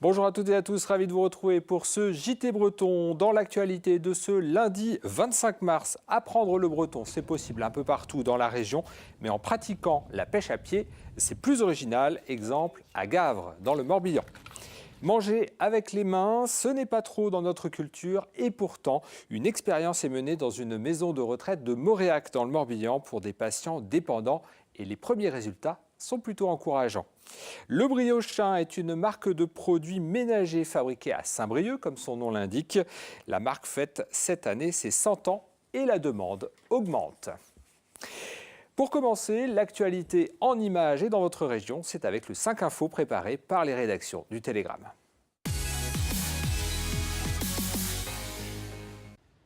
Bonjour à toutes et à tous, ravi de vous retrouver pour ce JT Breton. Dans l'actualité de ce lundi 25 mars, apprendre le breton, c'est possible un peu partout dans la région, mais en pratiquant la pêche à pied, c'est plus original. Exemple à Gavre, dans le Morbihan. Manger avec les mains, ce n'est pas trop dans notre culture et pourtant, une expérience est menée dans une maison de retraite de Mauréac dans le Morbihan pour des patients dépendants et les premiers résultats sont plutôt encourageants. Le Briochin est une marque de produits ménagers fabriquée à Saint-Brieuc, comme son nom l'indique. La marque fête cette année ses 100 ans et la demande augmente. Pour commencer, l'actualité en images et dans votre région, c'est avec le 5 Info préparé par les rédactions du Télégramme.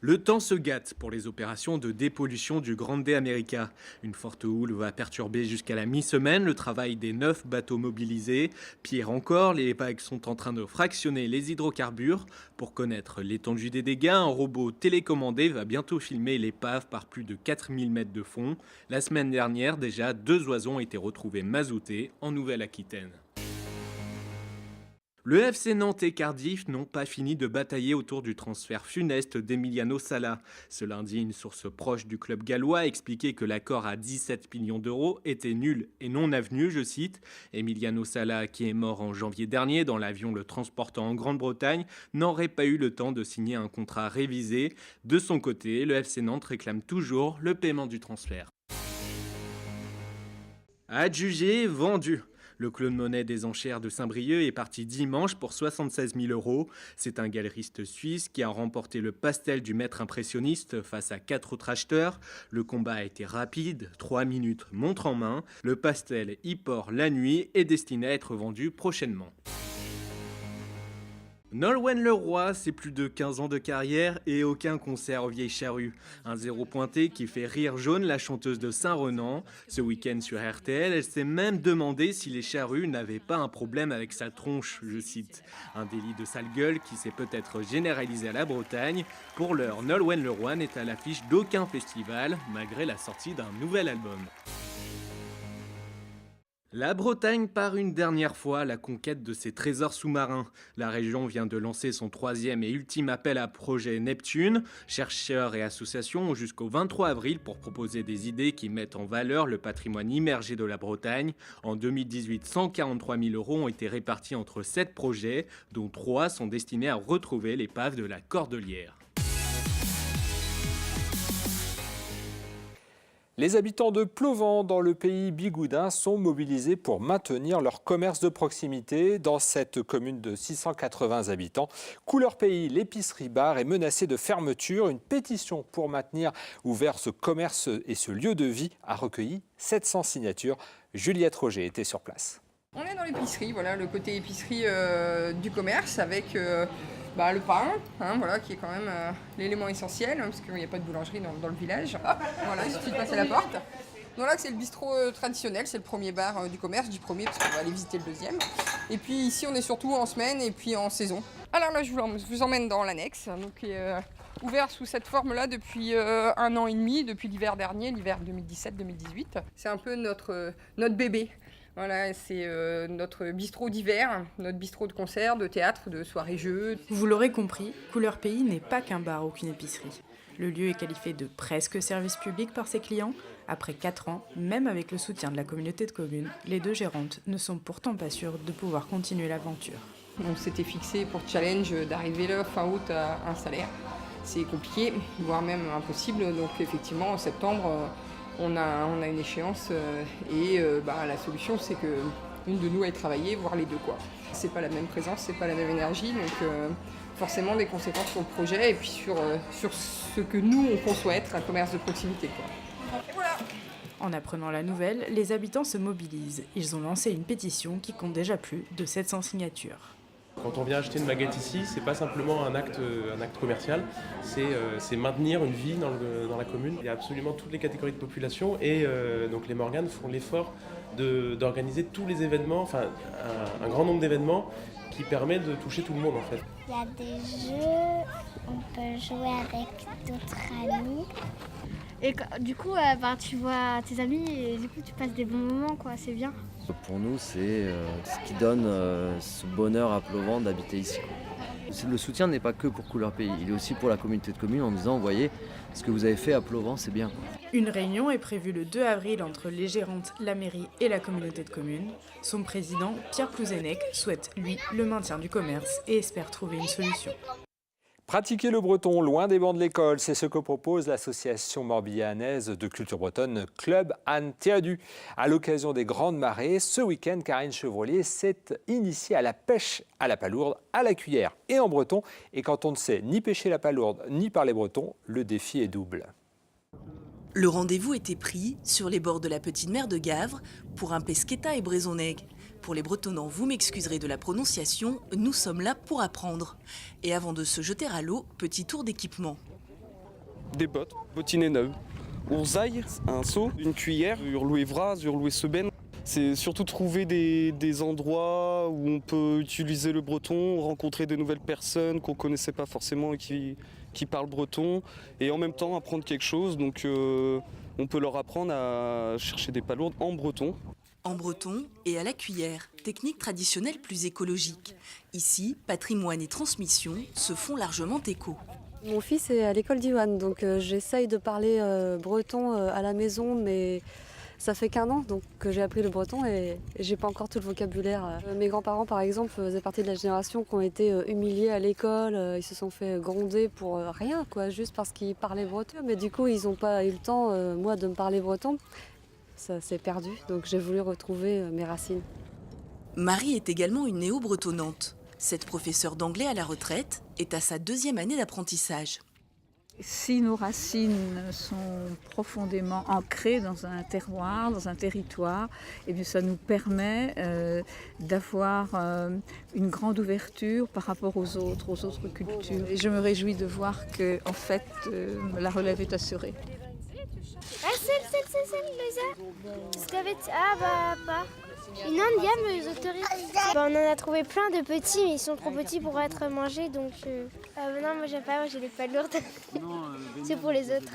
Le temps se gâte pour les opérations de dépollution du Grande America. Une forte houle va perturber jusqu'à la mi-semaine le travail des 9 bateaux mobilisés. Pire encore, les vagues sont en train de fractionner les hydrocarbures. Pour connaître l'étendue des dégâts, un robot télécommandé va bientôt filmer l'épave par plus de 4000 mètres de fond. La semaine dernière, déjà, 2 oiseaux ont été retrouvés mazoutés en Nouvelle-Aquitaine. Le FC Nantes et Cardiff n'ont pas fini de batailler autour du transfert funeste d'Emiliano Sala. Ce lundi, une source proche du club gallois expliquait que l'accord à 17 millions d'euros était nul et non avenu, je cite. Emiliano Sala, qui est mort en janvier dernier dans l'avion le transportant en Grande-Bretagne, n'aurait pas eu le temps de signer un contrat révisé. De son côté, le FC Nantes réclame toujours le paiement du transfert. Adjugé, vendu. Le clone-monnaie des enchères de Saint-Brieuc est parti dimanche pour 76 000 euros. C'est un galeriste suisse qui a remporté le pastel du maître impressionniste face à 4 autres acheteurs. Le combat a été rapide, 3 minutes montre en main. Le pastel Ipor la nuit est destiné à être vendu prochainement. Nolwenn Leroy, c'est plus de 15 ans de carrière et aucun concert aux Vieilles Charrues. Un zéro pointé qui fait rire jaune la chanteuse de Saint-Renan. Ce week-end sur RTL, elle s'est même demandé si les charrues n'avaient pas un problème avec sa tronche, je cite. Un délit de sale gueule qui s'est peut-être généralisé à la Bretagne. Pour l'heure, Nolwenn Leroy n'est à l'affiche d'aucun festival, malgré la sortie d'un nouvel album. La Bretagne part une dernière fois à la conquête de ses trésors sous-marins. La région vient de lancer son 3e et ultime appel à projet Neptune. Chercheurs et associations ont jusqu'au 23 avril pour proposer des idées qui mettent en valeur le patrimoine immergé de la Bretagne. En 2018, 143 000 euros ont été répartis entre 7 projets, dont 3 sont destinés à retrouver l'épave de la Cordelière. Les habitants de Plovan, dans le pays bigoudin, sont mobilisés pour maintenir leur commerce de proximité. Dans cette commune de 680 habitants, Couleur Pays, l'épicerie bar est menacée de fermeture. Une pétition pour maintenir ouvert ce commerce et ce lieu de vie a recueilli 700 signatures. Juliette Roger était sur place. On est dans l'épicerie, voilà, le côté épicerie du commerce avec le pain, voilà, qui est quand même l'élément essentiel, parce qu'il n'y a pas de boulangerie dans le village. Voilà, il suffit de passer la porte. Voilà, c'est le bistrot traditionnel, c'est le premier bar du commerce, du premier parce qu'on va aller visiter le deuxième. Et puis ici, on est surtout en semaine et puis en saison. Alors là, je vous emmène dans l'annexe, donc qui est ouvert sous cette forme-là depuis 1 an et demi, depuis l'hiver dernier, l'hiver 2017-2018. C'est un peu notre bébé. Voilà, c'est notre bistrot d'hiver, notre bistrot de concert, de théâtre, de soirées-jeux. Vous l'aurez compris, Couleur Pays n'est pas qu'un bar ou qu'une épicerie. Le lieu est qualifié de presque service public par ses clients. Après 4 ans, même avec le soutien de la communauté de communes, les 2 gérantes ne sont pourtant pas sûres de pouvoir continuer l'aventure. On s'était fixé pour challenge d'arriver là fin août à un salaire. C'est compliqué, voire même impossible. Donc effectivement, en septembre, on a une échéance et la solution, c'est qu'une de nous aille travailler, voire les deux, quoi. C'est pas la même présence, c'est pas la même énergie, donc forcément des conséquences sur le projet et puis sur ce que nous on conçoit être un commerce de proximité, quoi. Et voilà. En apprenant la nouvelle, les habitants se mobilisent. Ils ont lancé une pétition qui compte déjà plus de 700 signatures. Quand on vient acheter une baguette ici, c'est pas simplement un acte commercial, c'est maintenir une vie dans la commune. Il y a absolument toutes les catégories de population et donc les Morganes font l'effort d'organiser tous les événements, enfin un grand nombre d'événements qui permet de toucher tout le monde en fait. Il y a des jeux, on peut jouer avec d'autres amis. Et du coup, tu vois tes amis et du coup tu passes des bons moments, quoi, c'est bien. Pour nous, c'est ce qui donne ce bonheur à Plovans d'habiter ici. Le soutien n'est pas que pour Couleur Pays, il est aussi pour la communauté de communes en disant, vous voyez, ce que vous avez fait à Plovans, c'est bien. Une réunion est prévue le 2 avril entre les gérantes, la mairie et la communauté de communes. Son président, Pierre Plouzenec, souhaite, lui, le maintien du commerce et espère trouver une solution. Pratiquer le breton loin des bancs de l'école, c'est ce que propose l'association morbihanaise de culture bretonne Club Anne Théadu. À l'occasion des grandes marées, ce week-end, Karine Chevrolier s'est initiée à la pêche à la palourde, à la cuillère et en breton. Et quand on ne sait ni pêcher la palourde ni parler breton, le défi est double. Le rendez-vous était pris sur les bords de la petite mer de Gavre pour un pesqueta et braisonneg. Pour les Bretonnants, vous m'excuserez de la prononciation, nous sommes là pour apprendre. Et avant de se jeter à l'eau, petit tour d'équipement. Des bottes, bottines neuves, ourzaille, un seau, une cuillère, hurloué vras, hurloué seben. C'est surtout trouver des endroits où on peut utiliser le breton, rencontrer de nouvelles personnes qu'on ne connaissait pas forcément et qui parlent breton, et en même temps apprendre quelque chose. Donc on peut leur apprendre à chercher des palourdes en breton. En breton et à la cuillère, technique traditionnelle plus écologique. Ici, patrimoine et transmission se font largement écho. Mon fils est à l'école d'Iwan, donc j'essaye de parler breton à la maison, mais ça fait qu'1 an donc, que j'ai appris le breton et j'ai pas encore tout le vocabulaire. Mes grands-parents, par exemple, faisaient partie de la génération qui ont été humiliés à l'école. Ils se sont fait gronder pour rien, quoi, juste parce qu'ils parlaient breton. Mais du coup, ils n'ont pas eu le temps, moi, de me parler breton. Ça s'est perdu, donc j'ai voulu retrouver mes racines. Marie est également une néo-bretonnante. Cette professeure d'anglais à la retraite est à sa 2e année d'apprentissage. Si nos racines sont profondément ancrées dans un terroir, dans un territoire, eh bien ça nous permet d'avoir une grande ouverture par rapport aux autres cultures. Et je me réjouis de voir que, en fait, la relève est assurée. On en a trouvé plein de petits, mais ils sont trop petits pour être mangés, donc non, moi j'aime pas, moi j'ai les palourdes. C'est pour les autres.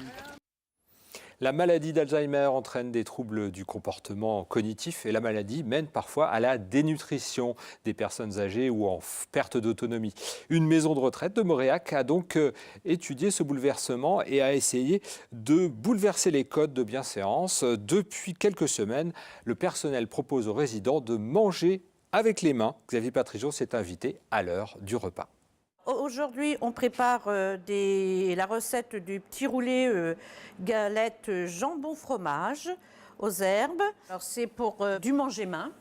La maladie d'Alzheimer entraîne des troubles du comportement cognitif et la maladie mène parfois à la dénutrition des personnes âgées ou en perte d'autonomie. Une maison de retraite de Moréac a donc étudié ce bouleversement et a essayé de bouleverser les codes de bienséance. Depuis quelques semaines, le personnel propose aux résidents de manger avec les mains. Xavier Patrigeau s'est invité à l'heure du repas. Aujourd'hui, on prépare la recette du petit roulé galette jambon fromage aux herbes. Alors c'est pour du manger main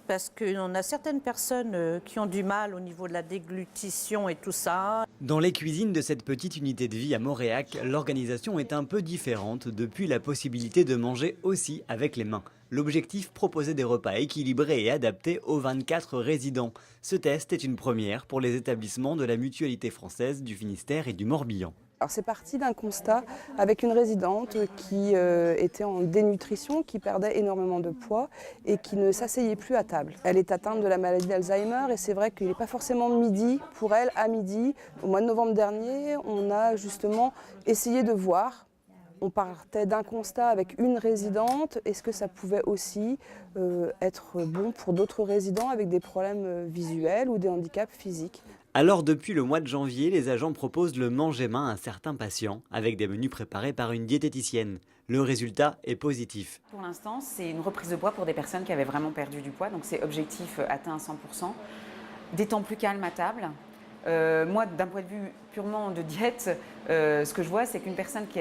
parce qu'on a certaines personnes qui ont du mal au niveau de la déglutition et tout ça. Dans les cuisines de cette petite unité de vie à Moréac, l'organisation est un peu différente depuis la possibilité de manger aussi avec les mains. L'objectif, proposer des repas équilibrés et adaptés aux 24 résidents. Ce test est une première pour les établissements de la Mutualité française du Finistère et du Morbihan. C'est parti d'un constat avec une résidente qui était en dénutrition, qui perdait énormément de poids et qui ne s'asseyait plus à table. Elle est atteinte de la maladie d'Alzheimer et c'est vrai qu'il n'est pas forcément midi pour elle à midi. Au mois de novembre dernier, on a justement essayé de voir. On partait d'un constat avec une résidente. Est-ce que ça pouvait aussi être bon pour d'autres résidents avec des problèmes visuels ou des handicaps physiques ? Alors depuis le mois de janvier, les agents proposent le manger main à certains patients avec des menus préparés par une diététicienne. Le résultat est positif. Pour l'instant, c'est une reprise de poids pour des personnes qui avaient vraiment perdu du poids. Donc c'est objectif atteint à 100%. Des temps plus calmes à table. Moi, d'un point de vue purement de diète, ce que je vois, c'est qu'une personne qui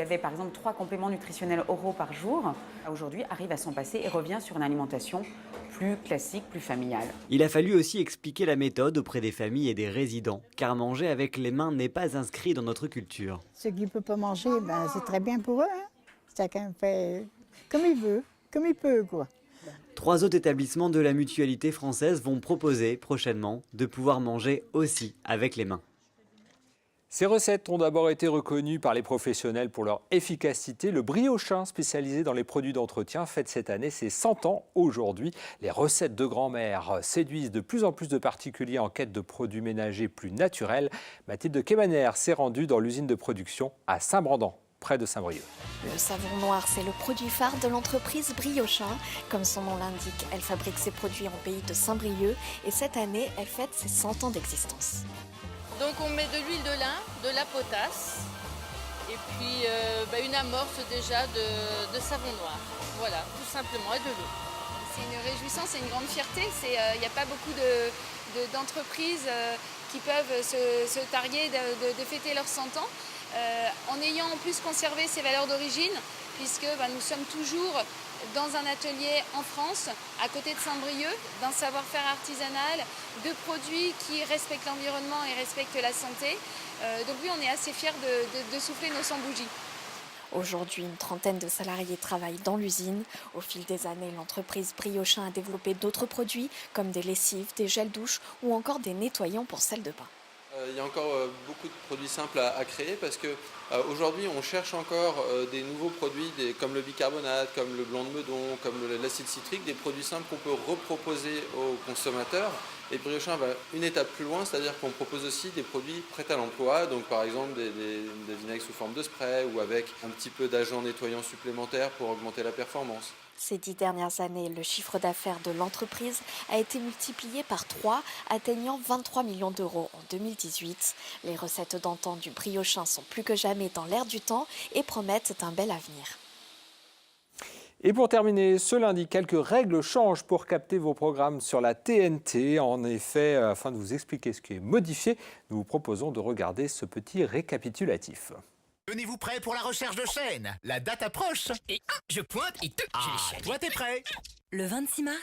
avait par exemple 3 compléments nutritionnels oraux par jour, aujourd'hui arrive à s'en passer et revient sur une alimentation plus classique, plus familiale. Il a fallu aussi expliquer la méthode auprès des familles et des résidents, car manger avec les mains n'est pas inscrit dans notre culture. Ceux qui ne peuvent pas manger, c'est très bien pour eux. Hein. Chacun fait comme il veut, comme il peut, quoi. 3 autres établissements de la Mutualité française vont proposer prochainement de pouvoir manger aussi avec les mains. Ces recettes ont d'abord été reconnues par les professionnels pour leur efficacité. Le Briochin, spécialisé dans les produits d'entretien, fête cette année ses 100 ans aujourd'hui. Les recettes de grand-mère séduisent de plus en plus de particuliers en quête de produits ménagers plus naturels. Mathilde Kemaner s'est rendue dans l'usine de production à Saint-Brandan. près de Saint-Brieuc. Le savon noir, c'est le produit phare de l'entreprise Briochin. Comme son nom l'indique, elle fabrique ses produits en pays de Saint-Brieuc et cette année, elle fête ses 100 ans d'existence. Donc on met de l'huile de lin, de la potasse et puis une amorce déjà de savon noir. Voilà, tout simplement, et de l'eau. C'est une réjouissance et une grande fierté. Il n'y a pas beaucoup d'entreprises qui peuvent se targuer de fêter leurs 100 ans. En ayant en plus conservé ses valeurs d'origine, puisque nous sommes toujours dans un atelier en France, à côté de Saint-Brieuc, d'un savoir-faire artisanal, de produits qui respectent l'environnement et respectent la santé. Donc oui, on est assez fiers de souffler nos 100 bougies. Aujourd'hui, une trentaine de salariés travaillent dans l'usine. Au fil des années, l'entreprise Briochin a développé d'autres produits comme des lessives, des gels douche ou encore des nettoyants pour salle de bain. Il y a encore beaucoup de produits simples à créer parce qu'aujourd'hui on cherche encore des nouveaux produits comme le bicarbonate, comme le blanc de meudon, comme l'acide citrique, des produits simples qu'on peut reproposer aux consommateurs. Et Briochin va une étape plus loin, c'est-à-dire qu'on propose aussi des produits prêts à l'emploi, donc par exemple des vinaigres sous forme de spray ou avec un petit peu d'agents nettoyants supplémentaires pour augmenter la performance. Ces 10 dernières années, le chiffre d'affaires de l'entreprise a été multiplié par 3, atteignant 23 millions d'euros en 2018. Les recettes d'antan du Briochin sont plus que jamais dans l'air du temps et promettent un bel avenir. Et pour terminer, ce lundi, quelques règles changent pour capter vos programmes sur la TNT. En effet, afin de vous expliquer ce qui est modifié, nous vous proposons de regarder ce petit récapitulatif. Tenez-vous prêts pour la recherche de chaînes. La date approche. Et je pointe et j'ai les chaînes. Toi, t'es prêt? Le 26 mars,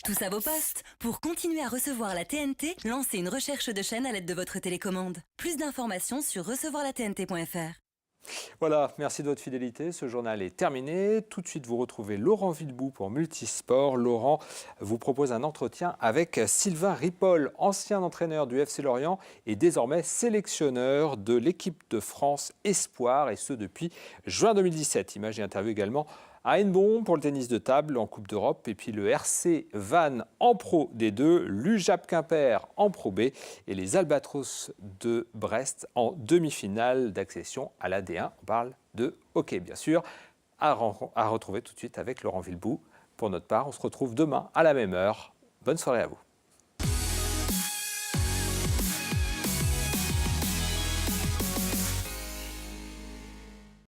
tous à vos postes. Pour continuer à recevoir la TNT, lancez une recherche de chaînes à l'aide de votre télécommande. Plus d'informations sur recevoirlatnt.fr. Voilà, merci de votre fidélité. Ce journal est terminé. Tout de suite, vous retrouvez Laurent Villebout pour Multisport. Laurent vous propose un entretien avec Sylvain Ripoll, ancien entraîneur du FC Lorient et désormais sélectionneur de l'équipe de France Espoir, et ce depuis juin 2017. Image et interview également à Hennebont pour le tennis de table en Coupe d'Europe, et puis le RC Vannes en Pro D2, l'UJAP Quimper en Pro B et les Albatros de Brest en demi-finale d'accession à la D1. On parle de hockey, bien sûr, à retrouver tout de suite avec Laurent Villebout. Pour notre part, on se retrouve demain à la même heure. Bonne soirée à vous.